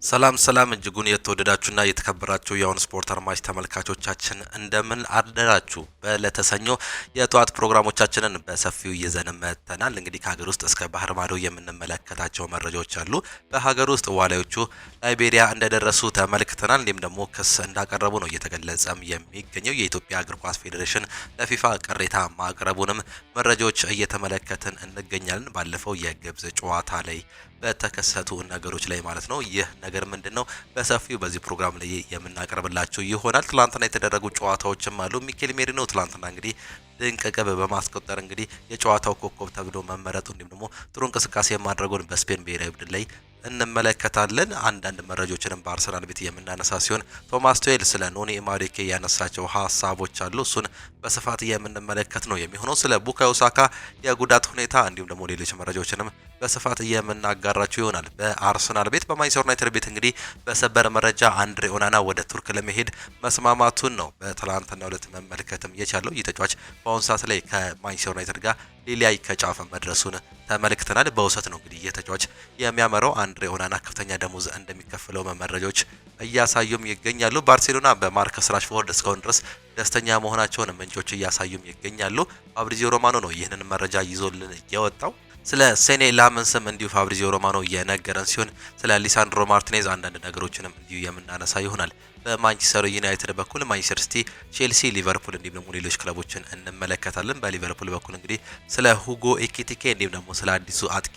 ሰላም እጅጉን የተወደዳችሁና የተከበራችሁ የአሁን ስፖርት አድማጭ ተመልካቾቻችን እንደምን አደራችሁ። በለተሰኞ የጧት ፕሮግራሞቻችንን በሰፊው ይዘን መጥተናል። እንግዲህ ከሀገር ውስጥ እስከ ባህር ማዶ የምንመለከታቸው መረጃዎች አሉ። በሀገር ውስጥ ዋሊያዎቹ ላይቤሪያ እንደደረሱ ተመልክተናል። እንዲሁም ደግሞ ክስ እንዳቀረቡ ነው እየተገለጸም የሚገኘው። የኢትዮጵያ እግር ኳስ ፌዴሬሽን ለፊፋ ቅሬታ ማቅረቡንም መረጃዎች እየተመለከትን እንገኛለን። ባለፈው የግብጽ ጨዋታ ላይ በተከሰቱ ነገሮች ላይ ማለት ነው። ይህ ነገር ምንድነው? በሰፊው በዚህ ፕሮግራም ላይ የምናቀርብላችሁ ይሆናል። ትላንትና የተደረጉ ጨዋታዎችም አሉ። ሚኬል ሜሪኖ ትላንትና እንግዲህ ድንቅ ግብ በማስቆጠር እንግዲህ የጨዋታው ኮከብ ተብሎ መመረጡ እንዲሁም ደግሞ ጥሩ እንቅስቃሴ ማድረጉን በስፔን ብሔራዊ ቡድን ላይ እንመለከታለን። አንዳንድ መረጃዎችንም በአርሰናል ቤት የምናነሳ ሲሆን ቶማስ ቱዌል ስለ ኖኒ ማዱኬ ያነሳቸው ሀሳቦች አሉ። እሱን በስፋት የምንመለከት ነው የሚሆነው። ስለ ቡካዮ ሳካ የጉዳት ሁኔታ እንዲሁም ደግሞ ሌሎች መረጃዎችንም በስፋት የምናጋራችሁ ይሆናል። በአርሰናል ቤት በማንቸስተር ዩናይትድ ቤት እንግዲህ በሰበር መረጃ አንድሬ ኦናና ወደ ቱርክ ለመሄድ መስማማቱን ነው በትላንትናው ዕለት መመልከትም የቻለው። ይህ ተጫዋች በአሁኑ ሰዓት ላይ ከማንቸስተር ዩናይትድ ጋር ሊለያይ ከጫፍ መድረሱን ተመልክተናል። በውሰት ነው እንግዲህ ይህ ተጫዋች የሚያመራው። አንድሬ ኦናና ከፍተኛ ደሞዝ እንደሚከፍለው መረጃዎች እያሳዩም ይገኛሉ። ባርሴሎና በማርከስ ራሽፎርድ እስካሁን ድረስ ደስተኛ መሆናቸውን ምንጮች እያሳዩም ይገኛሉ። ፋብሪዚዮ ሮማኖ ነው ይህንን መረጃ ይዞልን የወጣው። ስለ ሴኔ ላመንስም እንዲሁ ፋብሪዚዮ ሮማኖ እየነገረን ሲሆን ስለ ሊሳንድሮ ማርቲኔዝ አንዳንድ ነገሮችንም እንዲሁ የምናነሳ ይሆናል። በማንቸስተር ዩናይትድ በኩል ማንቸስተር ሲቲ፣ ቼልሲ፣ ሊቨርፑል እንዲሁም ደግሞ ሌሎች ክለቦችን እንመለከታለን። በሊቨርፑል በኩል እንግዲህ ስለ ሁጎ ኤኪቲኬ እንዲሁም ደግሞ ስለ አዲሱ አጥቂ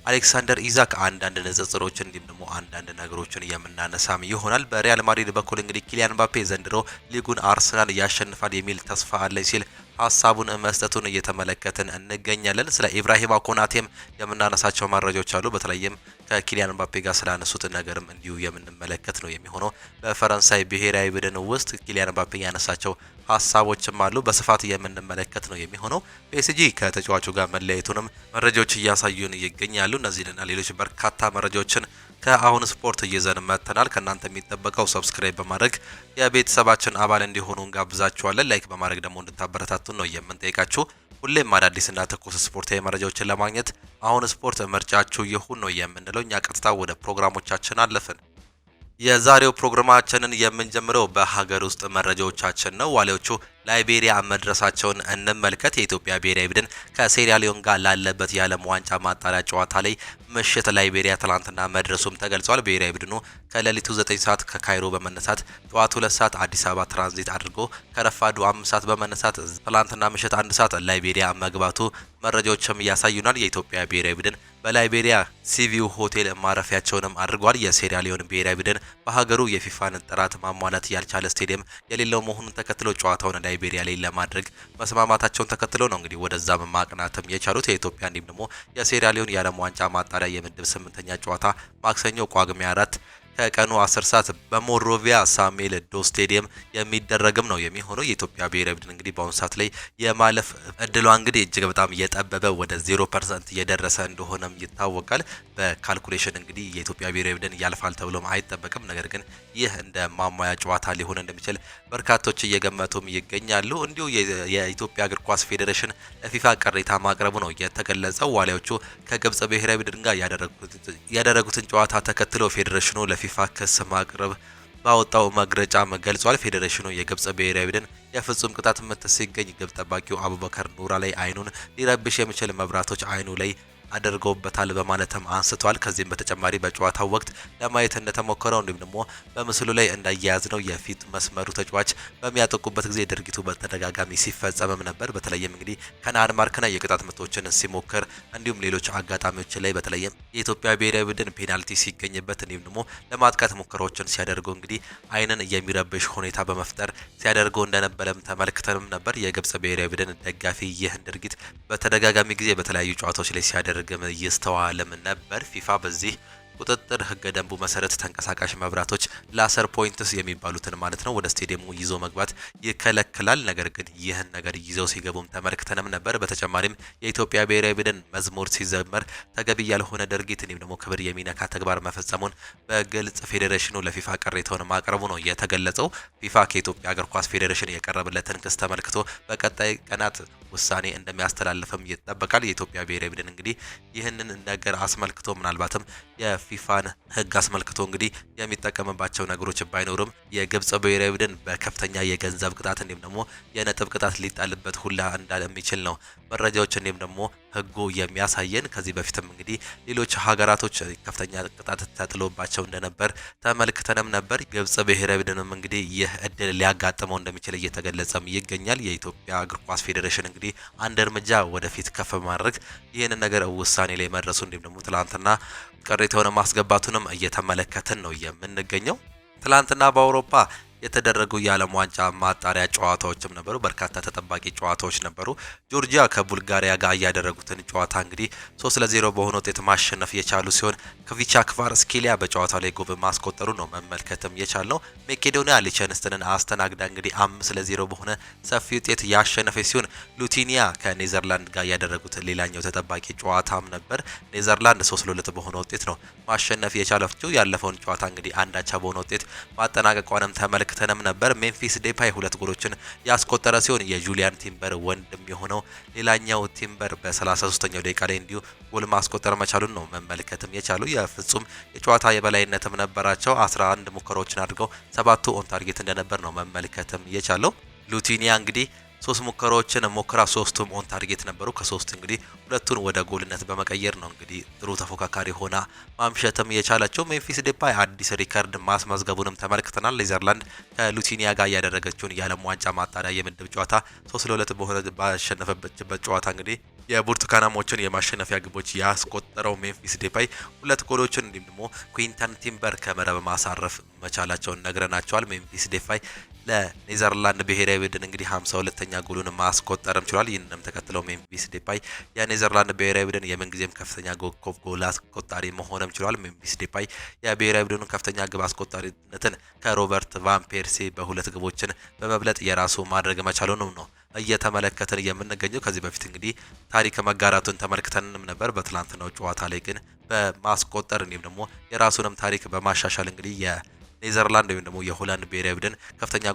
አሌክሳንደር ኢዛክ አንዳንድ ንጽጽሮችን እንዲሁም ደግሞ አንዳንድ ነገሮችን የምናነሳም ይሆናል። በሪያል ማድሪድ በኩል እንግዲህ ኪሊያን ምባፔ ዘንድሮ ሊጉን አርሰናል ያሸንፋል የሚል ተስፋ አለኝ ሲል ሀሳቡን መስጠቱን እየተመለከትን እንገኛለን። ስለ ኢብራሂማ ኮናቴም የምናነሳቸው መረጃዎች አሉ። በተለይም ከኪሊያን ምባፔ ጋር ስላነሱት ነገርም እንዲሁ የምንመለከት ነው የሚሆነው። በፈረንሳይ ብሔራዊ ቡድን ውስጥ ኪሊያን ምባፔ ያነሳቸው ሀሳቦችም አሉ። በስፋት የምንመለከት ነው የሚሆነው። ፒኤስጂ ከተጫዋቹ ጋር መለያየቱንም መረጃዎች እያሳዩን ይገኛሉ። እነዚህንና ሌሎች በርካታ መረጃዎችን ከአሁን ስፖርት ይዘን መጥተናል። ከእናንተ የሚጠበቀው ሰብስክራይብ በማድረግ የቤተሰባችን አባል እንዲሆኑ እንጋብዛችኋለን። ላይክ በማድረግ ደግሞ እንድታበረታቱን ነው የምንጠይቃችሁ። ሁሌም አዳዲስና ትኩስ ስፖርታዊ መረጃዎችን ለማግኘት አሁን ስፖርት ምርጫችሁ ይሁን ነው የምንለው። እኛ ቀጥታ ወደ ፕሮግራሞቻችን አለፍን። የዛሬው ፕሮግራማችንን የምንጀምረው በሀገር ውስጥ መረጃዎቻችን ነው። ዋሊያዎቹ ላይቤሪያ መድረሳቸውን እንመልከት። የኢትዮጵያ ብሔራዊ ቡድን ከሴራሊዮን ጋር ላለበት የዓለም ዋንጫ ማጣሪያ ጨዋታ ላይ ምሽት ላይቤሪያ ትላንትና መድረሱም ተገልጿል። ብሔራዊ ቡድኑ ከሌሊቱ 9 ሰዓት ከካይሮ በመነሳት ጠዋት 2 ሰዓት አዲስ አበባ ትራንዚት አድርጎ ከረፋዱ 5 ሰዓት በመነሳት ትላንትና ምሽት 1 ሰዓት ላይቤሪያ መግባቱ መረጃዎችም ያሳዩናል። የኢትዮጵያ ብሔራዊ ቡድን በላይቤሪያ ሲቪው ሆቴል ማረፊያቸውንም አድርጓል። የሴራሊዮን ብሔራዊ ቡድን በሀገሩ የፊፋን ጥራት ማሟላት ያልቻለ ስቴዲየም የሌለው መሆኑን ተከትሎ ጨዋታውን ላይቤሪያ ላይ ለማድረግ መስማማታቸውን ተከትሎ ነው እንግዲህ ወደዛ ማቅናትም የቻሉት። የኢትዮጵያ እንዲሁም ደግሞ የሴራሊዮን የዓለም ዋንጫ ማጣሪያ የምድብ 8ኛ ጨዋታ ማክሰኞ ጳጉሜ 4 ከቀኑ 10 ሰዓት በሞሮቪያ ሳሙኤል ዶ ስቴዲየም የሚደረግም ነው የሚሆነው። የኢትዮጵያ ብሔራዊ ቡድን እንግዲህ በአሁኑ ሰዓት ላይ የማለፍ እድሏ እንግዲህ እጅግ በጣም እየጠበበ ወደ 0% እየደረሰ እንደሆነም ይታወቃል። በካልኩሌሽን እንግዲህ የኢትዮጵያ ብሔራዊ ቡድን ያልፋል ተብሎም አይጠበቅም። ነገር ግን ይህ እንደ ማሟያ ጨዋታ ሊሆን እንደሚችል በርካቶች እየገመቱም ይገኛሉ። እንዲሁ የኢትዮጵያ እግር ኳስ ፌዴሬሽን ለፊፋ ቅሬታ ማቅረቡ ነው የተገለጸው። ዋሊያዎቹ ከግብጽ ብሔራዊ ቡድን ጋር ያደረጉትን ጨዋታ ተከትሎ ፌዴሬሽኑ ፊፋ ክስ ማቅረብ ባወጣው መግለጫ ገልጿል። ፌዴሬሽኑ የግብጽ ብሔራዊ ቡድን የፍጹም ቅጣት ምት ሲገኝ ግብ ጠባቂው አቡበከር ኑራ ላይ አይኑን ሊረብሽ የሚችል መብራቶች አይኑ ላይ አድርገውበታል በማለትም አንስቷል። ከዚህም በተጨማሪ በጨዋታው ወቅት ለማየት እንደተሞከረው እንዲሁም ደግሞ በምስሉ ላይ እንዳያያዝ ነው የፊት መስመሩ ተጫዋች በሚያጠቁበት ጊዜ ድርጊቱ በተደጋጋሚ ሲፈጸምም ነበር። በተለይም እንግዲህ ከነአን ማርክና የቅጣት ምቶችን ሲሞክር እንዲሁም ሌሎች አጋጣሚዎች ላይ በተለይም የኢትዮጵያ ብሔራዊ ቡድን ፔናልቲ ሲገኝበት እንዲሁም ደግሞ ለማጥቃት ሙከራዎችን ሲያደርጉ እንግዲህ አይንን የሚረብሽ ሁኔታ በመፍጠር ሲያደርጉ እንደነበረም ተመልክተንም ነበር። የግብጽ ብሔራዊ ቡድን ደጋፊ ይህን ድርጊት በተደጋጋሚ ጊዜ በተለያዩ ጨዋታዎች ላይ ሲያደርግ ይስተዋልም ነበር። ፊፋ በዚህ ቁጥጥር ህገ ደንቡ መሰረት ተንቀሳቃሽ መብራቶች ላሰር ፖይንትስ የሚባሉትን ማለት ነው ወደ ስቴዲየሙ ይዞ መግባት ይከለክላል። ነገር ግን ይህን ነገር ይዘው ሲገቡም ተመልክተንም ነበር። በተጨማሪም የኢትዮጵያ ብሔራዊ ቡድን መዝሙር ሲዘመር ተገቢ ያልሆነ ድርጊት እንዲሁም ደግሞ ክብር የሚነካ ተግባር መፈጸሙን በግልጽ ፌዴሬሽኑ ለፊፋ ቅሬታውን ማቅረቡ ነው የተገለጸው። ፊፋ ከኢትዮጵያ እግር ኳስ ፌዴሬሽን የቀረበለትን ክስ ተመልክቶ በቀጣይ ቀናት ውሳኔ እንደሚያስተላልፍም ይጠበቃል። የኢትዮጵያ ብሔራዊ ቡድን እንግዲህ ይህንን ነገር አስመልክቶ ምናልባትም የፊፋን ሕግ አስመልክቶ እንግዲህ የሚጠቀምባቸው ነገሮች ባይኖርም የግብጽ ብሔራዊ ቡድን በከፍተኛ የገንዘብ ቅጣት እንዲሁም ደግሞ የነጥብ ቅጣት ሊጣልበት ሁላ እንደሚችል ነው መረጃዎች እንዲሁም ደግሞ ሕጉ የሚያሳየን። ከዚህ በፊትም እንግዲህ ሌሎች ሀገራቶች ከፍተኛ ቅጣት ተጥሎባቸው እንደነበር ተመልክተንም ነበር። ግብጽ ብሔራዊ ቡድንም እንግዲህ ይህ እድል ሊያጋጥመው እንደሚችል እየተገለጸም ይገኛል። የኢትዮጵያ እግር ኳስ ፌዴሬሽን እንግዲህ አንድ እርምጃ ወደፊት ከፍ ማድረግ ይህንን ነገር ውሳኔ ላይ መድረሱ እንዲሁም ደግሞ ትላንትና ቅሬታውን ማስገባቱንም እየተመለከትን ነው የምንገኘው። ትላንትና በአውሮፓ የተደረጉ የዓለም ዋንጫ ማጣሪያ ጨዋታዎችም ነበሩ። በርካታ ተጠባቂ ጨዋታዎች ነበሩ። ጆርጂያ ከቡልጋሪያ ጋር ያደረጉትን ጨዋታ እንግዲህ 3-0 በሆነ ውጤት ማሸነፍ የቻሉ ሲሆን ክቪቻ ክቫራትስኬሊያ በጨዋታው ላይ ጎል ማስቆጠሩ ነው መመልከትም የቻልነው። ሜቄዶኒያ ሊቸንስተንን አስተናግዳ እንግዲህ 5-0 በሆነ ሰፊ ውጤት ያሸነፈች ሲሆን ሉቲኒያ ከኔዘርላንድ ጋር ያደረጉት ሌላኛው ተጠባቂ ጨዋታም ነበር። ኔዘርላንድ 3-2 በሆነ ውጤት ነው ማሸነፍ የቻለችው። ያለፈውን ጨዋታ እንግዲህ አንዳቻ በሆነ ውጤት ማጠናቀቋንም ተመልክተንም ነበር። ሜምፊስ ዴፓይ 2 ጎሎችን ያስቆጠረ ሲሆን የጁሊያን ቲምበር ወንድም የሆነው ሌላኛው ቲምበር በ33ኛው ደቂቃ ላይ እንዲሁ ጎል ማስቆጠር መቻሉን ነው መመልከትም የቻሉ። የፍጹም የጨዋታ የበላይነትም ነበራቸው። 11 ሙከራዎችን አድርገው 7ቱ ኦን ታርጌት እንደነበር ነው መመልከትም የቻለው። ሉቲኒያ እንግዲህ 3 ሙከራዎችን ሞክራ 3ቱም ኦን ታርጌት ነበሩ። ከ3 እንግዲህ 2ቱን ወደ ጎልነት በመቀየር ነው እንግዲህ ጥሩ ተፎካካሪ ሆና ማምሸትም የቻለችው። ሜምፊስ ዴፓይ አዲስ ሪከርድ ማስመዝገቡንም ተመልክተናል። ኔዘርላንድ ከሉቲኒያ ጋር ያደረገችውን የዓለም ዋንጫ ማጣሪያ የምድብ ጨዋታ 3-2 በሆነ ባሸነፈችበት ጨዋታ እንግዲህ የብርቱካናሞችን የማሸነፊያ ግቦች ያስቆጠረው ሜምፊስ ዴፓይ 2 ጎሎችን እንዲሁም ደግሞ ኩዊንተን ቲምበር ከመረብ ማሳረፍ መቻላቸውን ነግረናቸዋል። ሜምፊስ ዴፓይ ለኔዘርላንድ ብሔራዊ ቡድን እንግዲህ 52ኛ ጎሉን ማስቆጠርም ችሏል። ይህንንም ተከትለው ሜምፊስ ዴፓይ የኔዘርላንድ ብሔራዊ ቡድን የምንጊዜም ከፍተኛ ጎል አስቆጣሪ መሆንም ችሏል። ሜምፊስ ዴፓይ የብሔራዊ ቡድኑ ከፍተኛ ግብ አስቆጣሪነትን ከሮበርት ቫን ፔርሲ በ2 ግቦችን በመብለጥ የራሱ ማድረግ መቻሉንም ነው እየተመለከትን የምንገኘው። ከዚህ በፊት እንግዲህ ታሪክ መጋራቱን ተመልክተንም ነበር። በትላንትናው ጨዋታ ላይ ግን በማስቆጠር እንዲሁም ደግሞ የራሱንም ታሪክ በማሻሻል እንግዲህ ኔዘርላንድ ወይም ደግሞ የሆላንድ ብሔራዊ ቡድን ከፍተኛ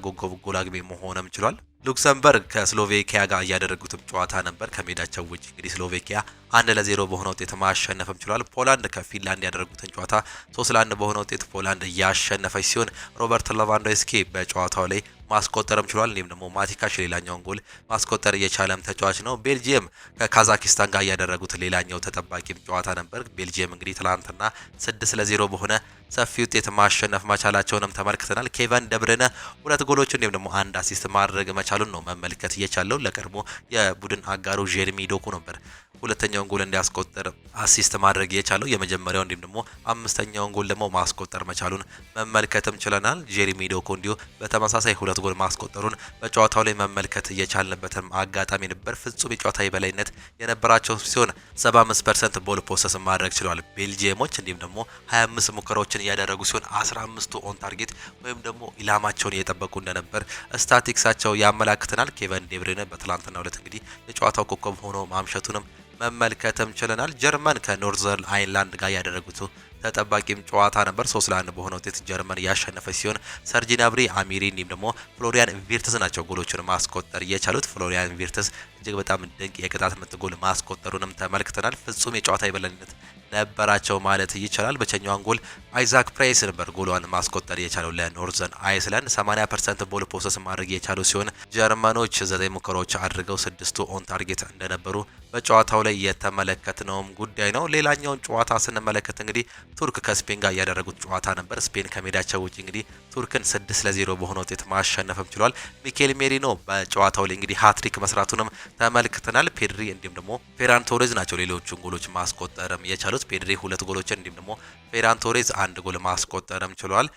ጎል አግቢ መሆንም ችሏል። ሉክሰምበርግ ከስሎቬኪያ ጋር ያደረጉትም ጨዋታ ነበር። ከሜዳቸው ውጭ እንግዲህ ስሎቬኪያ 1-0 በሆነ ውጤት ማሸነፍም ችሏል። ፖላንድ ከፊንላንድ ያደረጉትን ጨዋታ 3-1 በሆነ ውጤት ፖላንድ ያሸነፈች ሲሆን ሮበርት ሌቫንዶቭስኪ በጨዋታው ላይ ማስቆጠርም ችሏል። እንዲሁም ደግሞ ማቲካሽ ሌላኛውን ጎል ማስቆጠር የቻለም ተጫዋች ነው። ቤልጂየም ከካዛኪስታን ጋር ያደረጉት ሌላኛው ተጠባቂም ጨዋታ ነበር። ቤልጂየም እንግዲህ ትላንትና 6-0 በሆነ ሰፊ ውጤት ማሸነፍ መቻላቸውንም ተመልክተናል። ኬቨን ደብረነ 2 ጎሎች እንዲሁም ደግሞ 1 አሲስት ማድረግ መቻሉን ነው መመልከት እየቻለው። ለቀድሞ የቡድን አጋሩ ጄሬሚ ዶኩ ነበር ሁለተኛውን ጎል እንዲያስቆጠር አሲስት ማድረግ የቻለው። የመጀመሪያው እንዲሁም ደግሞ 5ኛውን ጎል ደግሞ ማስቆጠር መቻሉን መመልከትም ችለናል። ጄሬሚ ዶኩ እንዲሁ በተመሳሳይ 2 ጎል ማስቆጠሩን በጨዋታው ላይ መመልከት እየቻልንበትም አጋጣሚ ነበር። ፍጹም የጨዋታ የበላይነት የነበራቸው ሲሆን 75% ቦል ፖሰስ ማድረግ ችሏል ቤልጂየሞች። እንዲሁም ደግሞ 25 ሙከራዎችን እያደረጉ ሲሆን 15ቱ ኦን ታርጌት ወይም ደግሞ ኢላማቸውን እየጠበቁ እንደነበር ስታቲክሳቸው ያመላክተናል። ኬቨን ዴብሬነ በትላንትናው ዕለት እንግዲህ የጨዋታው ኮከብ ሆኖ ማምሸቱንም መመልከትም ችለናል። ጀርመን ከኖርዘርን አይርላንድ ጋር ያደረጉት ተጠባቂም ጨዋታ ነበር። 3-1 በሆነ ውጤት ጀርመን ያሸነፈች ሲሆን ሰርጂ ናብሪ፣ አሚሪ እንዲሁም ደግሞ ፍሎሪያን ቪርትስ ናቸው ጎሎችን ማስቆጠር የቻሉት። ፍሎሪያን ቪርትስ እጅግ በጣም ድንቅ የቅጣት ምት ጎል ማስቆጠሩንም ተመልክተናል። ፍጹም የጨዋታ የበላይነት ነበራቸው ማለት ይቻላል። ብቸኛዋን ጎል አይዛክ ፕራይስ ነበር ጎሏን ማስቆጠር የቻለው ለኖርዘርን አይስላንድ። 80% ቦል ፖሰስ ማድረግ የቻሉ ሲሆን ጀርመኖች 9 ሙከራዎች አድርገው 6ቱ ኦን ታርጌት እንደነበሩ በጨዋታው ላይ የተመለከትነውም ጉዳይ ነው። ሌላኛውን ጨዋታ ስንመለከት እንግዲህ ቱርክ ከስፔን ጋር ያደረጉት ጨዋታ ነበር። ስፔን ከሜዳቸው ውጭ እንግዲህ ቱርክን 6-0 በሆነ ውጤት ማሸነፍም ችሏል። ሚኬል ሜሪኖ በጨዋታው ላይ እንግዲህ ሃትሪክ መስራቱንም ተመልክተናል። ፔድሪ እንዲሁም ደግሞ ፌራን ቶሬዝ ናቸው ሌሎቹን ጎሎች ማስቆጠርም የቻሉት። ፔድሪ 2 ጎሎችን እንዲሁም ደግሞ ፌራን ቶሬዝ 1 ጎል ማስቆጠርም ችሏል።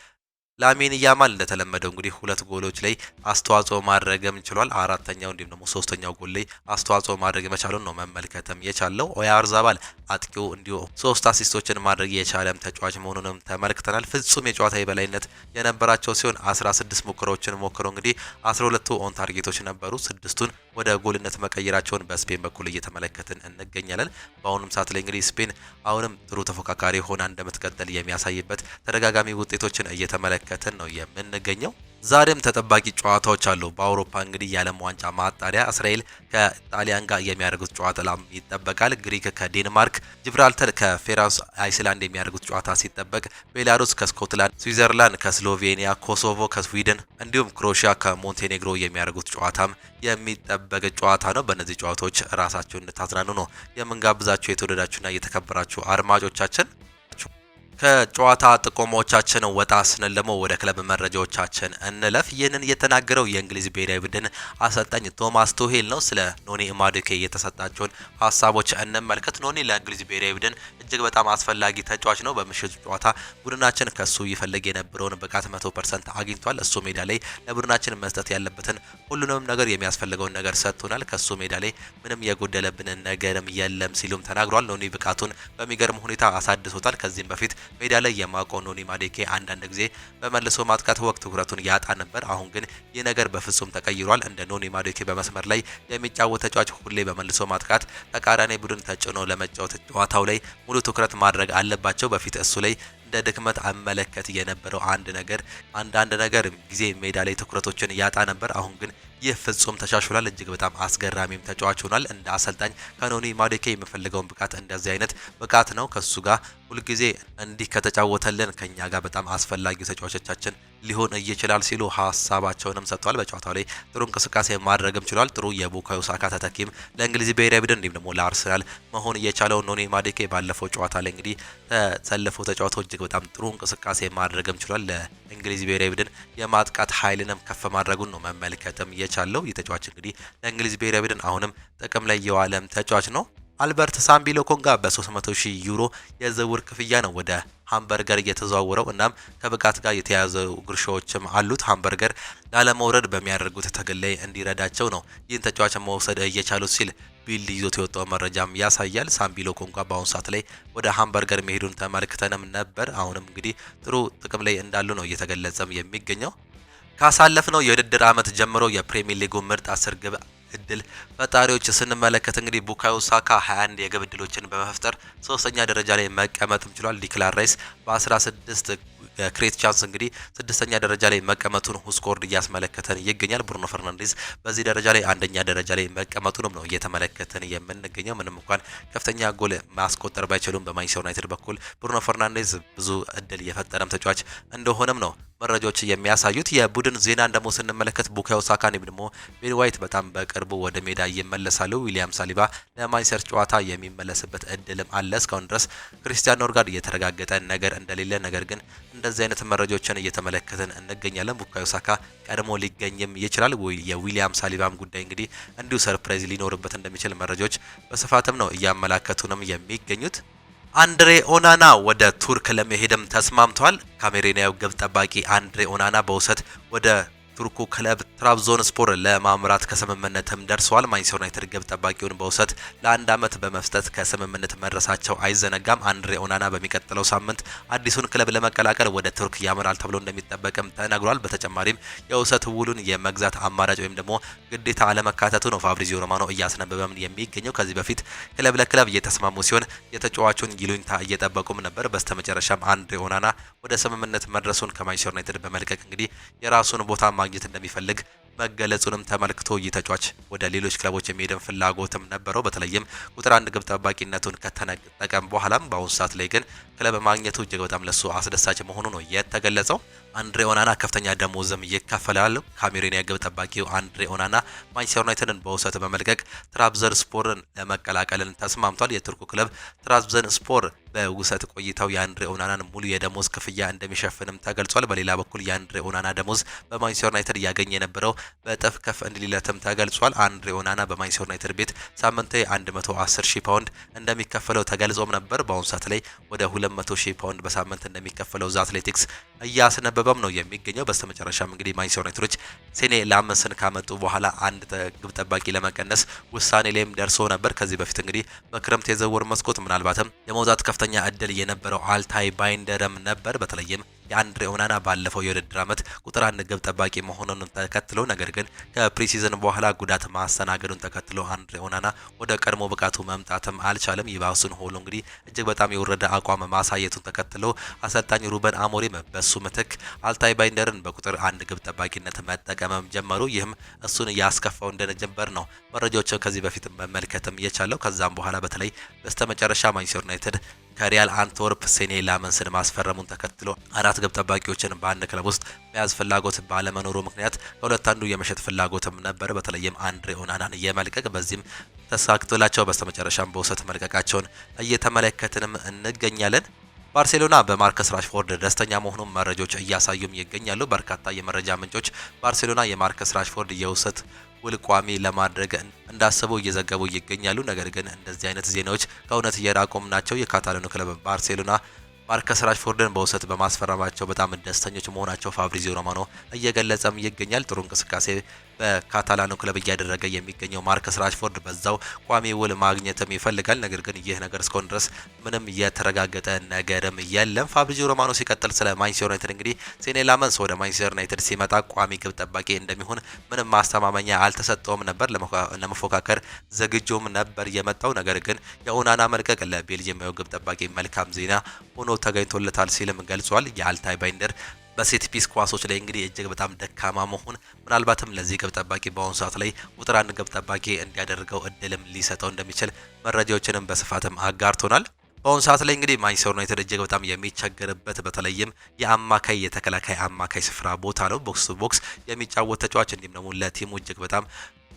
ላሚን ያማል እንደተለመደው እንግዲህ ሁለት ጎሎች ላይ አስተዋጽኦ ማድረግም ችሏል። አራተኛው እንዲሁም ደግሞ ሶስተኛው ጎል ላይ አስተዋጽኦ ማድረግ መቻሉን ነው መመልከትም የቻለው። ኦያርዛባል አጥቂው እንዲሁ 3 አሲስቶችን ማድረግ የቻለም ተጫዋች መሆኑንም ተመልክተናል። ፍጹም የጨዋታ የበላይነት የነበራቸው ሲሆን 16 ሙከራዎችን ሞክረው እንግዲህ 12ቱ ኦን ታርጌቶች ነበሩ። 6ቱን ወደ ጎልነት መቀየራቸውን በስፔን በኩል እየተመለከትን እንገኛለን። በአሁኑም ሰዓት ላይ እንግዲህ ስፔን አሁንም ጥሩ ተፎካካሪ ሆና እንደምትቀጥል የሚያሳይበት ተደጋጋሚ ውጤቶችን እየተመለከትን ነው የምንገኘው። ዛሬም ተጠባቂ ጨዋታዎች አሉ። በአውሮፓ እንግዲህ የዓለም ዋንጫ ማጣሪያ እስራኤል ከጣሊያን ጋር የሚያደርጉት ጨዋታ ላም ይጠበቃል። ግሪክ ከዴንማርክ፣ ጂብራልተር ከፌራንስ አይስላንድ የሚያደርጉት ጨዋታ ሲጠበቅ፣ ቤላሩስ ከስኮትላንድ፣ ስዊዘርላንድ ከስሎቬኒያ፣ ኮሶቮ ከስዊድን እንዲሁም ክሮሺያ ከሞንቴኔግሮ የሚያደርጉት ጨዋታም የሚጠበቅ ጨዋታ ነው። በእነዚህ ጨዋታዎች ራሳቸውን እንድታዝናኑ ነው የምንጋብዛቸው የተወደዳችሁና የተከበራችሁ አድማጮቻችን። ከጨዋታ ጥቆማዎቻችን ወጣ ስንል ደግሞ ወደ ክለብ መረጃዎቻችን እንለፍ። ይህንን የተናገረው የእንግሊዝ ብሔራዊ ቡድን አሰልጣኝ ቶማስ ቱሄል ነው። ስለ ኖኒ ማዱኬ የተሰጣቸውን ሀሳቦች እንመልከት። ኖኒ ለእንግሊዝ ብሔራዊ ቡድን እጅግ በጣም አስፈላጊ ተጫዋች ነው። በምሽቱ ጨዋታ ቡድናችን ከሱ ይፈልግ የነበረውን ብቃት 100% አግኝቷል። እሱ ሜዳ ላይ ለቡድናችን መስጠት ያለበትን ሁሉንም ነገር የሚያስፈልገውን ነገር ሰጥቶናል። ከሱ ሜዳ ላይ ምንም የጎደለብን ነገርም የለም ሲሉም ተናግሯል። ኖኒ ብቃቱን በሚገርም ሁኔታ አሳድሶታል። ከዚህም በፊት ሜዳ ላይ የማውቀው ኖኒ ማዱኬ አንዳንድ ጊዜ በመልሶ ማጥቃት ወቅት ትኩረቱን ያጣ ነበር። አሁን ግን ይህ ነገር በፍጹም ተቀይሯል። እንደ ኖኒ ማዱኬ በመስመር ላይ የሚጫወት ተጫዋች ሁሌ በመልሶ ማጥቃት ተቃራኒ ቡድን ተጭኖ ለመጫወት ጨዋታው ላይ ሙሉ ትኩረት ማድረግ አለባቸው። በፊት እሱ ላይ እንደ ድክመት አመለከት የነበረው አንዳንድ ነገር ጊዜ ሜዳ ላይ ትኩረቶችን ያጣ ነበር። አሁን ግን ይህ ፍጹም ተሻሽሏል። እጅግ በጣም አስገራሚም ተጫዋች ሆኗል። እንደ አሰልጣኝ ከኖኒ ማዱኬ የምፈልገውን ብቃት እንደዚህ አይነት ብቃት ነው። ከሱ ጋር ሁልጊዜ እንዲህ ከተጫወተልን ከኛ ጋር በጣም አስፈላጊው ተጫዋቾቻችን ሊሆን ይችላል ሲሉ ሀሳባቸውንም ሰጥተዋል። በጨዋታው ላይ ጥሩ እንቅስቃሴ ማድረግም ችሏል። ጥሩ የቡካዮ ሳካ ተተኪም ለእንግሊዝ ብሔራዊ ቡድን እንዲሁም ደግሞ ለአርሰናል መሆን እየቻለው ኖኒ ማዱኬ ባለፈው ጨዋታ ላይ እንግዲህ ተሰልፈው ተጫዋቾች እጅግ በጣም ጥሩ እንቅስቃሴ ማድረግም ችሏል። ለእንግሊዝ ብሔራዊ ቡድን የማጥቃት ኃይልንም ከፍ ማድረጉን ነው መመልከትም የቻለው። የተጫዋች እንግዲህ ለእንግሊዝ ብሔራዊ ቡድን አሁንም ጥቅም ላይ የዋለም ተጫዋች ነው። አልበርት ሳምቢ ሎኮንጋ በ300,000 ዩሮ የዝውውር ክፍያ ነው ወደ ሃምበርገር እየተዘዋወረው። እናም ከብቃት ጋር የተያያዙ ግርሻዎችም አሉት። ሃምበርገር ላለመውረድ በሚያደርጉት ትግል ላይ እንዲረዳቸው ነው ይህን ተጫዋች መውሰድ እየቻሉት ሲል ቢል ይዞት የወጣው መረጃም ያሳያል። ሳምቢ ሎኮንጋ በአሁኑ ሰዓት ላይ ወደ ሃምበርገር መሄዱን ተመልክተንም ነበር። አሁንም እንግዲህ ጥሩ ጥቅም ላይ እንዳሉ ነው እየተገለጸም የሚገኘው። ካሳለፍነው የውድድር ዓመት ጀምሮ የፕሪሚየር ሊጉ ምርጥ 10 ግብ እድል ፈጣሪዎች ስንመለከት እንግዲህ ቡካዮ ሳካ 21 የግብ እድሎችን በመፍጠር 3ኛ ደረጃ ላይ መቀመጥም ችሏል። ዲክላን ራይስ በ16 ክሬት ቻንስ እንግዲህ 6ኛ ደረጃ ላይ መቀመጡን ሁስኮርድ እያስመለከተን ይገኛል። ብሩኖ ፈርናንዴዝ በዚህ ደረጃ ላይ 1ኛ ደረጃ ላይ መቀመጡንም ነው እየተመለከተን የምንገኘው። ምንም እንኳን ከፍተኛ ጎል ማስቆጠር ባይችሉም በማንቸስተር ዩናይትድ በኩል ብሩኖ ፈርናንዴዝ ብዙ እድል የፈጠረም ተጫዋች እንደሆነም ነው መረጃዎች የሚያሳዩት። የቡድን ዜናን ደግሞ ስንመለከት ቡካዮ ሳካ ደግሞ ቤን ዋይት በጣም በቅርቡ ወደ ሜዳ ይመለሳሉ። ዊሊያም ሳሊባ ለማንቸስተር ጨዋታ የሚመለስበት እድልም አለ። እስካሁን ድረስ ክሪስቲያን ኖርጋርድ የተረጋገጠ ነገር እንደሌለ፣ ነገር ግን እንደዚህ አይነት መረጃዎችን እየተመለከትን እንገኛለን። ቡካዮ ሳካ ቀድሞ ሊገኝም ይችላል። የዊሊያም ሳሊባም ጉዳይ እንግዲህ እንዲሁ ሰርፕራይዝ ሊኖርበት እንደሚችል መረጃዎች በስፋትም ነው እያመላከቱንም የሚገኙት። አንድሬ ኦናና ወደ ቱርክ ለመሄድም ተስማምቷል። ካሜሩናዊው ግብ ጠባቂ አንድሬ ኦናና በውሰት ወደ ቱርኩ ክለብ ትራብዞንስፖር ለማምራት ከስምምነትም ደርሰዋል። ማንቸስተር ዩናይትድ ግብ ጠባቂውን በውሰት ለ1 ዓመት በመፍጠት ከስምምነት መድረሳቸው አይዘነጋም። አንድሬ ኦናና በሚቀጥለው ሳምንት አዲሱን ክለብ ለመቀላቀል ወደ ቱርክ ያመራል ተብሎ እንደሚጠበቅም ተነግሯል። በተጨማሪም የውሰት ውሉን የመግዛት አማራጭ ወይም ደግሞ ግዴታ አለመካተቱ ነው ፋብሪዚዮ ሮማኖ እያስነበበም የሚገኘው። ከዚህ በፊት ክለብ ለክለብ እየተስማሙ ሲሆን የተጫዋቹን ይሉኝታ እየጠበቁም ነበር። በስተመጨረሻም አንድሬ ኦናና ወደ ስምምነት መድረሱን ከማንቸስተር ዩናይትድ በመልቀቅ እንግዲህ የራሱን ቦታ ማግኘት እንደሚፈልግ መገለጹንም ተመልክቶ ተጫዋች ወደ ሌሎች ክለቦች የሚሄድን ፍላጎትም ነበረው። በተለይም ቁጥር 1 ግብ ጠባቂነቱን ከተነጠቀም በኋላም በአሁኑ ሰዓት ላይ ግን ክለብ ማግኘቱ እጅግ በጣም ለሱ አስደሳች መሆኑ ነው የተገለጸው። አንድሬ ኦናና ከፍተኛ ደሞዝም ይከፈላል። ካሜሩናዊ ግብ ጠባቂው አንድሬ ኦናና ማንቸስተር ዩናይትድን በውሰት በመልቀቅ ትራብዘንስፖርን ለመቀላቀልን ተስማምቷል። የቱርኩ ክለብ ትራብዘንስፖር በውሰት ቆይታው የአንድሬ ኦናናን ሙሉ የደሞዝ ክፍያ እንደሚሸፍንም ተገልጿል። በሌላ በኩል የአንድሬ ኦናና ደሞዝ በማንቸስተር ዩናይትድ ያገኘ የነበረው በእጥፍ ከፍ እንዲለትም ተገልጿል። አንድሬ ኦናና በማንቸስተር ዩናይትድ ቤት ሳምንታዊ 110,000 ፓውንድ እንደሚከፈለው ተገልጾም ነበር። በአሁኑ ሰዓት ላይ ወደ 200,000 ፓውንድ በሳምንት እንደሚከፈለው ዛ አትሌቲክስ እያስነበበም ነው የሚገኘው። በስተመጨረሻም እንግዲህ ማንቸስተር ዩናይትዶች ሴኔ ላመንስን ካመጡ በኋላ አንድ ግብ ጠባቂ ለመቀነስ ውሳኔ ላይም ደርሶ ነበር። ከዚህ በፊት እንግዲህ በክረምት የዝውውር መስኮት ምናልባትም የመውጣት ከፍተኛ እድል የነበረው አልታይ ባይንደርም ነበር። በተለይም የአንድሬ ኦናና ባለፈው የውድድር ዓመት ቁጥር 1 ግብ ጠባቂ መሆኑን ተከትሎ ነገር ግን ከፕሪሲዝን በኋላ ጉዳት ማስተናገዱን ተከትሎ አንድሬ ኦናና ወደ ቀድሞ ብቃቱ መምጣትም አልቻለም። ይባሱን ሆሎ እንግዲህ እጅግ በጣም የወረደ አቋም ማሳየቱን ተከትሎ አሰልጣኝ ሩበን አሞሪም በሱ ምትክ አልታይ ባይንደርን በቁጥር 1 ግብ ጠባቂነት መጠቀምም ጀመሩ። ይህም እሱን ያስከፋው እንደነበር ነው መረጃዎች ከዚህ በፊት መመልከትም የቻለው። ከዛም በኋላ በተለይ በስተመጨረሻ ማንቸስተር ዩናይትድ ከሪያል አንትወርፕ ሴኔ ላመንስን ማስፈረሙን ተከትሎ 4 ግብ ጠባቂዎችን በአንድ ክለብ ውስጥ መያዝ ፍላጎት ባለመኖሩ ምክንያት ከሁለት አንዱ የመሸጥ ፍላጎትም ነበር። በተለይም አንድሬ ኦናናን የመልቀቅ በዚህም ተሳክቶላቸው በስተመጨረሻም በውሰት መልቀቃቸውን እየተመለከትንም እንገኛለን። ባርሴሎና በማርከስ ራሽፎርድ ደስተኛ መሆኑን መረጃዎች እያሳዩም ይገኛሉ። በርካታ የመረጃ ምንጮች ባርሴሎና የማርከስ ራሽፎርድ የውሰት ውል ቋሚ ለማድረግ እንዳሰቡ እየዘገቡ ይገኛሉ። ነገር ግን እንደዚህ አይነት ዜናዎች ከእውነት እየራቁም ናቸው። የካታላኑ ክለብ ባርሴሎና ማርከስ ራሽፎርድን በውሰት በማስፈረማቸው በጣም ደስተኞች መሆናቸው ፋብሪዚዮ ሮማኖ እየገለጸም ይገኛል። ጥሩ እንቅስቃሴ በካታላኑ ክለብ እያደረገ የሚገኘው ማርከስ ራሽፎርድ በዛው ቋሚ ውል ማግኘትም ይፈልጋል። ነገር ግን ይህ ነገር እስካሁን ድረስ ምንም የተረጋገጠ ነገርም የለም። ፋብሪዚዮ ሮማኖ ሲቀጥል ስለ ማንቸስተር ዩናይትድ እንግዲህ ሴኔ ላመንስ ወደ ማንቸስተር ዩናይትድ ሲመጣ ቋሚ ግብ ጠባቂ እንደሚሆን ምንም ማስተማመኛ አልተሰጠውም ነበር። ለመፎካከር ዝግጁም ነበር የመጣው። ነገር ግን የኦናና መልቀቅ ለቤልጂየማዊ ግብ ጠባቂ መልካም ዜና ሆኖ ተገኝቶለታል ሲልም ገልጿል። የአልታይ ባይንደር በሴት ፒስ ኳሶች ላይ እንግዲህ እጅግ በጣም ደካማ መሆን ምናልባትም ለዚህ ግብ ጠባቂ በአሁኑ ሰዓት ላይ ቁጥር 1 ግብ ጠባቂ እንዲያደርገው እድልም ሊሰጠው እንደሚችል መረጃዎችንም በስፋትም አጋርቶናል። በአሁኑ ሰዓት ላይ እንግዲህ ማንቸስተር ዩናይትድ እጅግ በጣም የሚቸገርበት በተለይም የአማካይ የተከላካይ አማካይ ስፍራ ቦታ ነው። ቦክስ ቱ ቦክስ የሚጫወት ተጫዋች እንዲሁም ደግሞ ለቲሙ እጅግ በጣም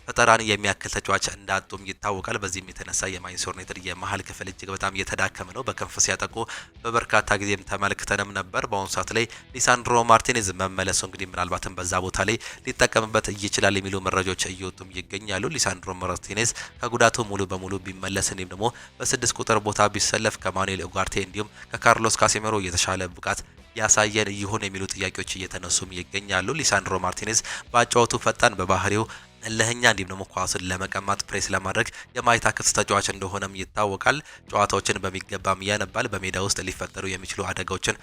ፈጠራን የሚያክል ተጫዋች እንዳጡም ይታወቃል። በዚህም የተነሳ የማንቸስተር ዩናይትድ የመሀል ክፍል እጅግ በጣም እየተዳከመ ነው። በክንፍ ሲያጠቁ በበርካታ ጊዜም ተመልክተንም ነበር። በአሁኑ ሰዓት ላይ ሊሳንድሮ ማርቲኔዝ መመለሱ እንግዲህ ምናልባትም በዛ ቦታ ላይ ሊጠቀምበት ይችላል የሚሉ መረጃዎች እየወጡም ይገኛሉ። ሊሳንድሮ ማርቲኔዝ ከጉዳቱ ሙሉ በሙሉ ቢመለስ እንዲሁም ደግሞ በ6 ቁጥር ቦታ ቢሰለፍ ከማኑኤል ኡጋርቴ እንዲሁም ከካርሎስ ካሴሜሮ የተሻለ ብቃት ያሳየን ይሆን የሚሉ ጥያቄዎች እየተነሱም ይገኛሉ። ሊሳንድሮ ማርቲኔዝ በአጫወቱ ፈጣን በባህሪው እልህኛ እንዲሁም ደግሞ ኳስን ለመቀማት ፕሬስ ለማድረግ የማይታክት ተጫዋች እንደሆነም ይታወቃል። ጨዋታዎችን በሚገባም ያነባል። በሜዳ ውስጥ ሊፈጠሩ የሚችሉ አደጋዎችን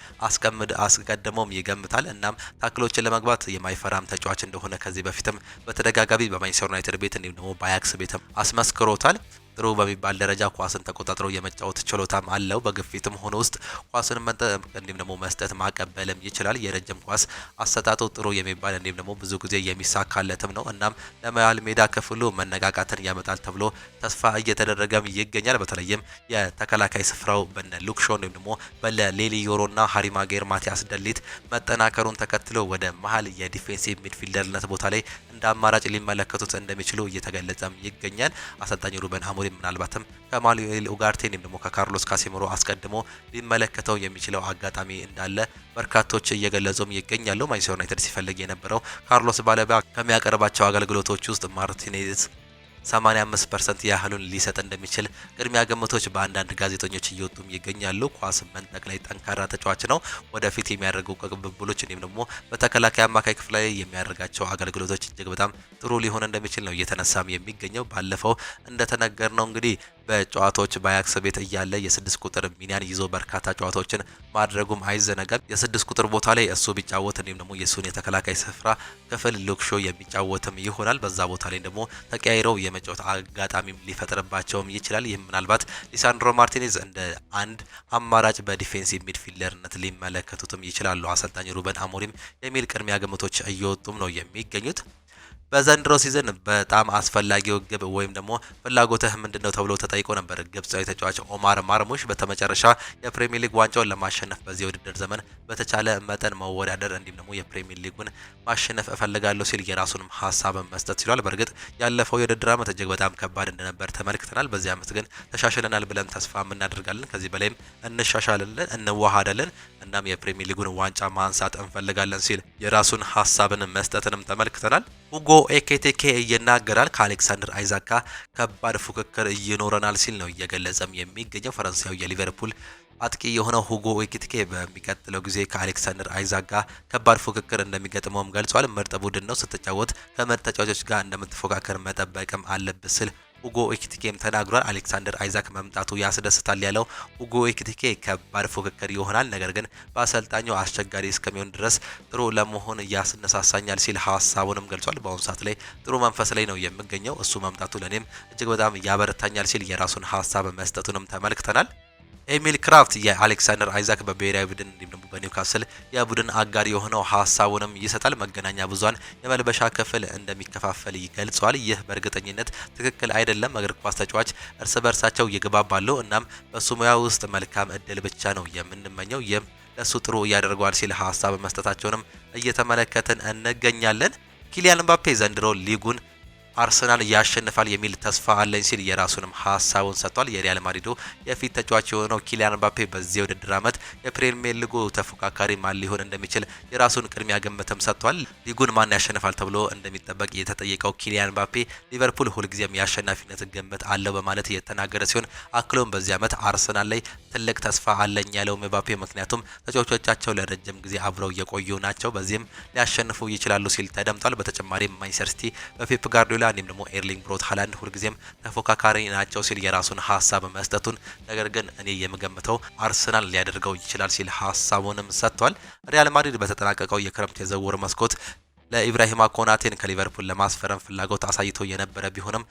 አስቀድሞም ይገምታል። እናም ታክሎችን ለመግባት የማይፈራም ተጫዋች እንደሆነ ከዚህ በፊትም በተደጋጋሚ በማንቸስተር ዩናይትድ ቤት እንዲሁም ደግሞ በአያክስ ቤትም አስመስክሮታል። ጥሩ በሚባል ደረጃ ኳስን ተቆጣጥሮ የመጫወት ችሎታም አለው። በግፊትም ሆነ ውስጥ ኳስን እንዲሁም ደግሞ መስጠት ማቀበልም ይችላል። የረጅም ኳስ አሰጣጡ ጥሩ የሚባል እንዲሁም ደግሞ ብዙ ጊዜ የሚሳካለትም ነው። እናም ለመሃል ሜዳ ክፍሉ መነቃቃትን ያመጣል ተብሎ ተስፋ እየተደረገም ይገኛል። በተለይም የተከላካይ ስፍራው በነ ሉክሾ እንዲሁም ደግሞ በሌሊ ዮሮና ሃሪ ማጌር ማቲያስ ደሊት መጠናከሩን ተከትሎ ወደ መሃል የዲፌንሲቭ ሚድፊልደርነት ቦታ ላይ እንደ አማራጭ ሊመለከቱት እንደሚችሉ እየተገለጸም ይገኛል። አሰልጣኝ ሩበን አሞሪም ምናልባትም ከማኑኤል ኡጋርቴ እንዲሁም ደግሞ ከካርሎስ ካሴሜሮ አስቀድሞ ሊመለከተው የሚችለው አጋጣሚ እንዳለ በርካቶች እየገለጹም ይገኛሉ። ማንቸስተር ዩናይትድ ሲፈልግ የነበረው ካርሎስ ባለባ ከሚያቀርባቸው አገልግሎቶች ውስጥ ማርቲኔዝ 85% ያህሉን ሊሰጥ እንደሚችል ቅድሚያ ግምቶች በአንዳንድ ጋዜጠኞች እየወጡም ይገኛሉ። ኳስ መንጠቅ ላይ ጠንካራ ተጫዋች ነው። ወደፊት የሚያደርጉ ቅብብሎች እንዲሁም ደግሞ በተከላካይ አማካይ ክፍል ላይ የሚያደርጋቸው አገልግሎቶች እጅግ በጣም ጥሩ ሊሆን እንደሚችል ነው እየተነሳም የሚገኘው። ባለፈው እንደተነገርነው እንግዲህ በጨዋታዎች በአያክስ ቤት እያለ የ6 ቁጥር ሚናን ይዞ በርካታ ጨዋታዎችን ማድረጉም አይዘነጋም። የ6 ቁጥር ቦታ ላይ እሱ ቢጫወት እንዲሁም ደግሞ የሱን የተከላካይ ስፍራ ክፍል ሉክሾ የሚጫወትም ይሆናል። በዛ ቦታ ላይ ደግሞ ተቀያይረው የመጫወት አጋጣሚም ሊፈጥርባቸውም ይችላል። ይህም ምናልባት ሊሳንድሮ ማርቲኔዝ እንደ አንድ አማራጭ በዲፌንሲቭ ሚድፊልደርነት ሊመለከቱትም ይችላሉ አሰልጣኝ ሩበን አሞሪም የሚል ቅድሚያ ግምቶች እየወጡም ነው የሚገኙት። በዘንድሮ ሲዝን በጣም አስፈላጊው ግብ ወይም ደግሞ ፍላጎትህ ምንድነው ተብሎ ተጠይቆ ነበር። ግብጻዊ ተጫዋች ኦማር ማርሙሽ በተመጨረሻ የፕሪሚየር ሊግ ዋንጫውን ለማሸነፍ በዚህ ውድድር ዘመን በተቻለ መጠን መወዳደር እንዲሁም ደግሞ የፕሪሚየር ሊጉን ማሸነፍ እፈልጋለሁ ሲል የራሱንም ሀሳብ መስጠት ችሏል። በእርግጥ ያለፈው የውድድር ዓመት እጅግ በጣም ከባድ እንደነበር ተመልክተናል። በዚህ ዓመት ግን ተሻሽለናል ብለን ተስፋ እናደርጋለን። ከዚህ በላይም እንሻሻላለን፣ እንዋሃዳለን፣ እናም የፕሪሚየር ሊጉን ዋንጫ ማንሳት እንፈልጋለን ሲል የራሱን ሀሳብን መስጠትንም ተመልክተናል። ሁጎ ኤኬቴኬ ይናገራል። ከአሌክሳንደር አይዛክ ጋር ከባድ ፉክክር ይኖረናል ሲል ነው እየገለጸም የሚገኘው። ፈረንሳዩ የሊቨርፑል አጥቂ የሆነው ሁጎ ኤኪቲኬ በሚቀጥለው ጊዜ ከአሌክሳንደር አይዛክ ጋር ከባድ ፉክክር እንደሚገጥመውም ገልጿል። ምርጥ ቡድን ነው፣ ስትጫወት ከምርጥ ተጫዋቾች ጋር እንደምትፎካከር መጠበቅም አለበት ሲል ሁጎ ኤኪቲኬም ተናግሯል። አሌክሳንደር አይዛክ መምጣቱ ያስደስታል ያለው ሁጎ ኤኪቲኬ ከባድ ፉክክር ይሆናል፣ ነገር ግን በአሰልጣኙ አስቸጋሪ እስከሚሆን ድረስ ጥሩ ለመሆን ያስነሳሳኛል ሲል ሀሳቡንም ገልጿል። በአሁኑ ሰዓት ላይ ጥሩ መንፈስ ላይ ነው የሚገኘው፣ እሱ መምጣቱ ለኔም እጅግ በጣም ያበረታኛል ሲል የራሱን ሀሳብ መስጠቱንም ተመልክተናል። ኤሚል ክራፍት የአሌክሳንደር አይዛክ በብሔራዊ ቡድን እንዲሁም ደግሞ በኒውካስል የቡድን አጋር የሆነው ሀሳቡንም ይሰጣል። መገናኛ ብዙሃን የመልበሻ ክፍል እንደሚከፋፈል ይገልጸዋል። ይህ በእርግጠኝነት ትክክል አይደለም። እግር ኳስ ተጫዋች እርስ በርሳቸው ይግባባሉ። እናም በሱ ሙያ ውስጥ መልካም እድል ብቻ ነው የምንመኘው። ይህም ለሱ ጥሩ እያደርገዋል ሲል ሀሳብ መስጠታቸውንም እየተመለከትን እንገኛለን። ኪሊያን ምባፔ ዘንድሮ ሊጉን አርሰናል ያሸንፋል የሚል ተስፋ አለኝ ሲል የራሱንም ሀሳቡን ሰጥቷል። የሪያል ማድሪዱ የፊት ተጫዋች የሆነው ኪሊያን ምባፔ በዚህ ውድድር ዓመት የፕሪሚየር ሊጉ ተፎካካሪ ማን ሊሆን እንደሚችል የራሱን ቅድሚያ ግምትም ሰጥቷል። ሊጉን ማን ያሸንፋል ተብሎ እንደሚጠበቅ የተጠየቀው ኪሊያን ምባፔ ሊቨርፑል ሁልጊዜም የአሸናፊነት ግምት አለው በማለት የተናገረ ሲሆን አክሎም በዚህ ዓመት አርሰናል ላይ ትልቅ ተስፋ አለኝ ያለው ምባፔ ምክንያቱም ተጫዋቾቻቸው ለረጅም ጊዜ አብረው የቆዩ ናቸው፣ በዚህም ሊያሸንፉ ይችላሉ ሲል ተደምጧል። በተጨማሪም ማንቸስተር ሲቲ በፔፕ ጋርዲዮላ እንዲሁም ደግሞ ኤርሊንግ ብሮት ሃላንድ ሁልጊዜም ተፎካካሪ ናቸው ሲል የራሱን ሀሳብ መስጠቱን፣ ነገር ግን እኔ የምገምተው አርሰናል ሊያደርገው ይችላል ሲል ሀሳቡንም ሰጥቷል። ሪያል ማድሪድ በተጠናቀቀው የክረምት የዝውውር መስኮት ለኢብራሂማ ኮናቴን ከሊቨርፑል ለማስፈረም ፍላጎት አሳይቶ የነበረ ቢሆንም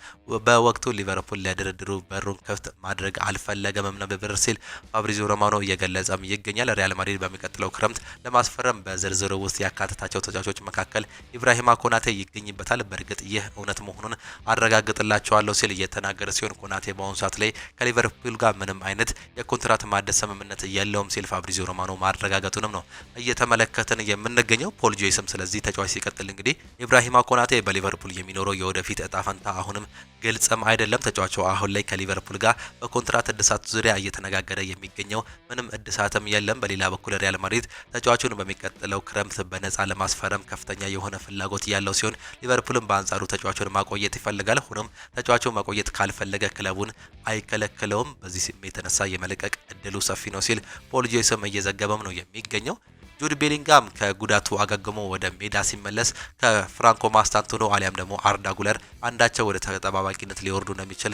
በወቅቱ ሊቨርፑል ለድርድሩ በሩን ክፍት ማድረግ አልፈለገም ነበር ሲል ፋብሪዚዮ ሮማኖ እየገለጸም ይገኛል። ሪያል ማድሪድ በሚቀጥለው ክረምት ለማስፈረም በዝርዝሩ ውስጥ ያካተታቸው ተጫዋቾች መካከል ኢብራሂማ ኮናቴ ይገኝበታል። በእርግጥ ይህ እውነት መሆኑን አረጋግጥላቸዋለሁ ሲል እየተናገረ ሲሆን ኮናቴ በአሁኑ ሰዓት ላይ ከሊቨርፑል ጋር ምንም አይነት የኮንትራት ማደስ ስምምነት የለውም ሲል ፋብሪዚዮ ሮማኖ ማረጋገጡንም ነው እየተመለከትን የምንገኘው። ፖል ጆይስም ስለዚህ ተጫዋች ሲቀጥል እንግዲህ ኢብራሂማ ኮናቴ በሊቨርፑል የሚኖረው የወደፊት እጣ ፈንታ አሁንም ግልጽም አይደለም። ተጫዋቹ አሁን ላይ ከሊቨርፑል ጋር በኮንትራት እድሳት ዙሪያ እየተነጋገረ የሚገኘው ምንም እድሳትም የለም። በሌላ በኩል ሪያል ማድሪድ ተጫዋቹን በሚቀጥለው ክረምት በነፃ ለማስፈረም ከፍተኛ የሆነ ፍላጎት ያለው ሲሆን ሊቨርፑልም በአንጻሩ ተጫዋቹን ማቆየት ይፈልጋል። ሆኖም ተጫዋቹ ማቆየት ካልፈለገ ክለቡን አይከለክለውም። በዚህ የተነሳ የመለቀቅ እድሉ ሰፊ ነው ሲል ፖል ጆይስም እየዘገበም ነው የሚገኘው። ጁድ ቤሊንጋም ከጉዳቱ አገግሞ ወደ ሜዳ ሲመለስ ከፍራንኮ ማስታንቱኖ አሊያም ደግሞ አርዳ ጉለር አንዳቸው ወደ ተጠባባቂነት ሊወርዱ እንደሚችል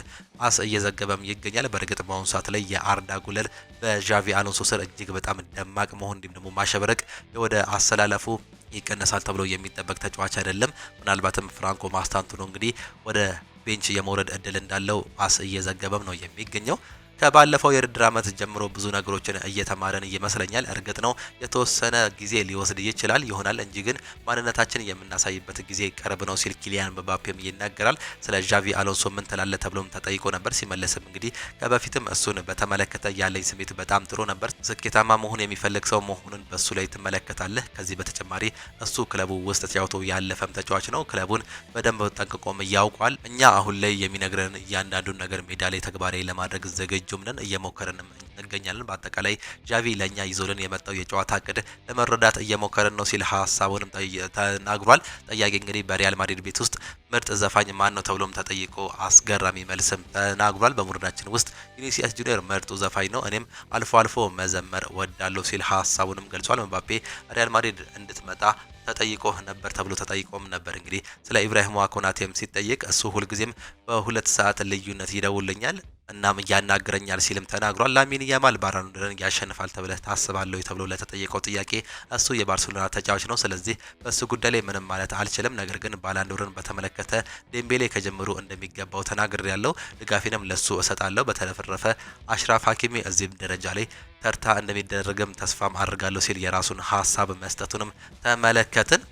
እየዘገበም ይገኛል። በእርግጥ በአሁኑ ሰዓት ላይ የአርዳ ጉለር በዣቪ አሎንሶ ስር እጅግ በጣም ደማቅ መሆን እንዲሁም ደግሞ ማሸበረቅ ወደ አሰላለፉ ይቀነሳል ተብሎ የሚጠበቅ ተጫዋች አይደለም። ምናልባትም ፍራንኮ ማስታንቱኖ እንግዲህ ወደ ቤንች የመውረድ እድል እንዳለው እየዘገበም ነው የሚገኘው። ከባለፈው የውድድር ዓመት ጀምሮ ብዙ ነገሮችን እየተማረን ይመስለኛል። እርግጥ ነው የተወሰነ ጊዜ ሊወስድ ይሆናል እንጂ ግን ማንነታችን የምናሳይበት ጊዜ ቅርብ ነው ሲል ኪሊያን ምባፔም ይናገራል። ስለ ዣቪ አሎንሶ ምን ትላለህ ተብሎም ተጠይቆ ነበር። ሲመለስም እንግዲህ ከበፊትም እሱን በተመለከተ ያለኝ ስሜት በጣም ጥሩ ነበር። ስኬታማ መሆን የሚፈልግ ሰው መሆኑን በሱ ላይ ትመለከታለህ። ከዚህ በተጨማሪ እሱ ክለቡ ውስጥ ተጫውቶ ያለፈም ተጫዋች ነው። ክለቡን በደንብ ጠንቅቆም ያውቋል። እኛ አሁን ላይ የሚነግረን እያንዳንዱን ነገር ሜዳ ላይ ተግባራዊ ለማድረግ ዝግጁ ጁምነን እየሞከርን እንገኛለን። በአጠቃላይ ዣቪ ለኛ ይዞልን የመጣው የጨዋታ እቅድ ለመረዳት እየሞከርን ነው ሲል ሀሳቡንም ተናግሯል። ጠያቂ እንግዲህ በሪያል ማድሪድ ቤት ውስጥ ምርጥ ዘፋኝ ማን ነው ተብሎም ተጠይቆ አስገራሚ መልስም ተናግሯል። በቡድናችን ውስጥ ቪኒሲየስ ጁኒየር ምርጡ ዘፋኝ ነው፣ እኔም አልፎ አልፎ መዘመር ወዳለሁ ሲል ሀሳቡንም ገልጿል። ምባፔ ሪያል ማድሪድ እንድትመጣ ተጠይቆ ነበር ተብሎ ተጠይቆም ነበር። እንግዲህ ስለ ኢብራሂማ ኮናቴም ሲጠይቅ እሱ ሁልጊዜም በሁለት ሰዓት ልዩነት ይደውልኛል እናም ያናግረኛል ሲልም ተናግሯል። ላሚን ያማል ባሎንዶርን ያሸንፋል ተብለህ ታስባለህ ተብሎ ለተጠየቀው ጥያቄ እሱ የባርሴሎና ተጫዋች ነው፣ ስለዚህ በሱ ጉዳይ ላይ ምንም ማለት አልችልም። ነገር ግን ባሎንዶርን በተመለከተ ዴምቤሌ ከጀምሩ እንደሚገባው ተናግሬያለሁ፣ ድጋፌንም ለሱ እሰጣለሁ። በተረፈ አሽራፍ ሀኪሚ እዚህም ደረጃ ላይ ተርታ እንደሚደረግም ተስፋም አድርጋለሁ ሲል የራሱን ሀሳብ መስጠቱንም ተመለከትን።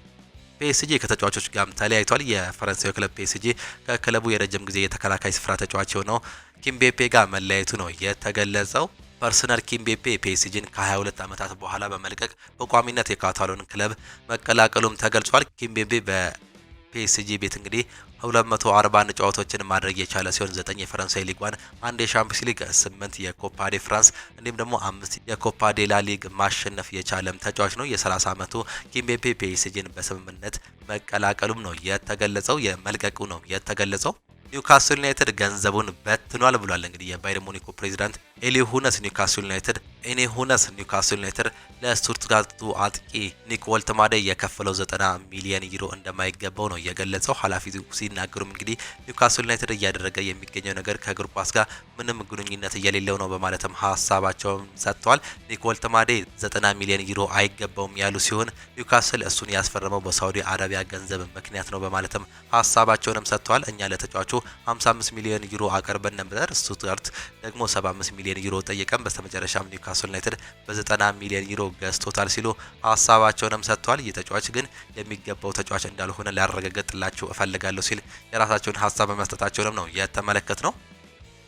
ፒኤስጂ ከተጫዋቾች ጋርም ተለያይቷል። የፈረንሳዩ ክለብ ፒኤስጂ ከክለቡ የረጅም ጊዜ የተከላካይ ስፍራ ተጫዋች የሆነው ኪምቤፔ ጋር መለያየቱ ነው የተገለጸው። ፐርሰናል ኪምቤፔ ፒኤስጂን ከ22 ዓመታት በኋላ በመልቀቅ በቋሚነት የካታሎን ክለብ መቀላቀሉም ተገልጿል። ኪምቤፔ በፒኤስጂ ቤት እንግዲህ 241 ጨዋታዎችን ማድረግ የቻለ ሲሆን 9 የፈረንሳይ ሊግ 1፣ 1 የሻምፒዮንስ ሊግ፣ 8 የኮፓ ዴ ፍራንስ እንዲሁም ደግሞ 5 የኮፓ ዴ ላ ሊግ ማሸነፍ የቻለም ተጫዋች ነው። የ30 ዓመቱ ኪምቤፔ ፒኤስጂን በስምምነት መቀላቀሉም ነው የተገለጸው። የመልቀቁ ነው የተገለጸው። ኒውካስል ዩናይትድ ገንዘቡን በትኗል ብሏል። እንግዲህ የባየር ሙኒኩ ፕሬዚዳንት ኤሊ ሁነስ ኒውካስል ዩናይትድ ለስቱትጋርቱ አጥቂ ኒክ ወልትማደ የከፈለው 90 ሚሊዮን ዩሮ እንደማይገባው ነው የገለጸው። ኃላፊው ሲናገሩም እንግዲህ ኒውካስል ዩናይትድ እያደረገ የሚገኘው ነገር ከእግር ኳስ ጋር ምንም ግንኙነት የሌለው ነው በማለትም ሀሳባቸውን ሰጥተዋል። ኒክ ወልትማደ 90 ሚሊዮን ዩሮ አይገባውም ያሉ ሲሆን ኒውካስል እሱን ያስፈረመው በሳውዲ አረቢያ ገንዘብ ምክንያት ነው በማለትም ሀሳባቸውንም ሰጥተዋል። እኛ ለተጫዋቹ 55 ሚሊዮን ዩሮ አቀርበን ነበር፣ ስቱትጋርት ደግሞ 75 ሚሊዮን ዩሮ ጠየቀን፣ በስተመጨረሻም ኒውካስል ዩናይትድ በ90 ሚሊዮን ዩሮ ገዝቶታል ሲሉ ሀሳባቸውንም ሰጥተዋል። ይህ ተጫዋች ግን የሚገባው ተጫዋች እንዳልሆነ ላረጋግጥላችሁ እፈልጋለሁ ሲል የራሳቸውን ሀሳብ መስጠታቸውንም ነው የተመለከት ነው።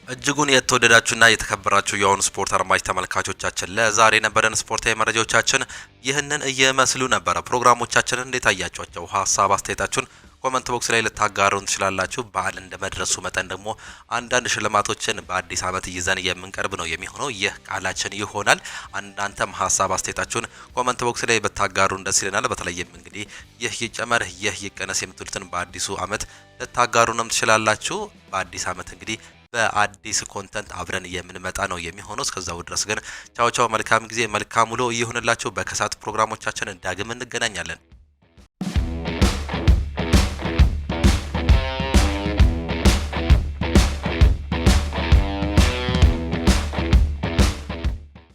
እጅጉን የተወደዳችሁና የተከበራችሁ የአሁኑ ስፖርት አድማጭ ተመልካቾቻችን ለዛሬ የነበረን ስፖርታዊ መረጃዎቻችን ይህንን እየመስሉ ነበረ። ፕሮግራሞቻችንን እንዴት አያችኋቸው? ሀሳብ አስተያየታችሁን ኮመንት ቦክስ ላይ ልታጋሩን ትችላላችሁ። በዓል እንደመድረሱ መጠን ደግሞ አንዳንድ ሽልማቶችን በአዲስ ዓመት ይዘን የምንቀርብ ነው የሚሆነው። ይህ ቃላችን ይሆናል። እናንተም ሀሳብ አስተያየታችሁን ኮመንት ቦክስ ላይ ብታጋሩን ደስ ይለናል። በተለይም እንግዲህ ይህ ይጨመር ይህ ይቀነስ የምትሉትን በአዲሱ ዓመት ልታጋሩንም ትችላላችሁ። በአዲስ ዓመት እንግዲህ በአዲስ ኮንተንት አብረን የምንመጣ ነው የሚሆነው። እስከዛው ድረስ ግን ቻው ቻው፣ መልካም ጊዜ፣ መልካም ውሎ ይሁንላችሁ። በከሳት ፕሮግራሞቻችን ዳግም እንገናኛለን።